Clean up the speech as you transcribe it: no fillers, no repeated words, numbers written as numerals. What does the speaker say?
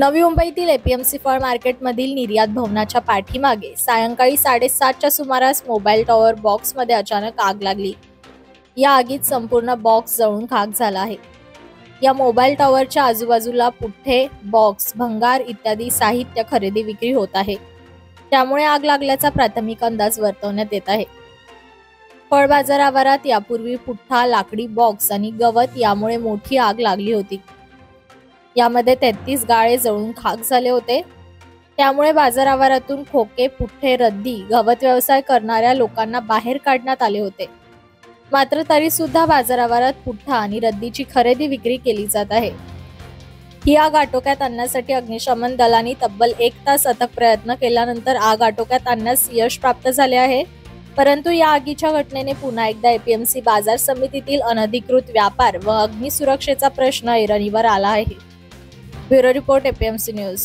नवी मुंबईतील एपीएमसी फळ मार्केटमधील निर्यात भवनाच्या पाठीमागे सायंकाळी 7:30च्या सुमारास मोबाईल टॉवर बॉक्समध्ये अचानक आग लागली। या आगीत संपूर्ण बॉक्स जळून खाक झाला आहे। या मोबाईल टॉवरच्या आजूबाजूला पुठ्ठे, बॉक्स, भंगार इत्यादी साहित्य खरेदी विक्री होत आहे। त्यामुळे आग लागल्याचा प्राथमिक अंदाज वर्तवण्यात येत आहे। फळ बाजार आवारात यापूर्वी पुठ्ठा, लाकडी बॉक्स आणि गवत यामुळे मोठी आग लागली होती। यामध्ये 33 गाळे जळून खाक झाले होते। त्यामुळे बाजार आवारातून खोके, पुठ्ठे, रद्दी, गवत व्यवसाय करणाऱ्या लोकांना बाहेर काढण्यात आले होते। मात्र तरी सुद्धा बाजार आवारात पुठ्ठा आणि रद्दीची खरेदी विक्री केली जात आहे। ही आग आटोक्यात आणण्यासाठी अग्निशमन दलाने तब्बल 1 तास अथक प्रयत्न केल्यानंतर आग आटोक्यात आणण्यास यश प्राप्त झाले आहे। परंतु या आगीच्या घटनेने पुन्हा एकदा एपीएमसी बाजार समितीतील अनधिकृत व्यापार व अग्निसुरक्षेचा प्रश्न ऐरणीवर आला आहे। Bureau report, APMC news.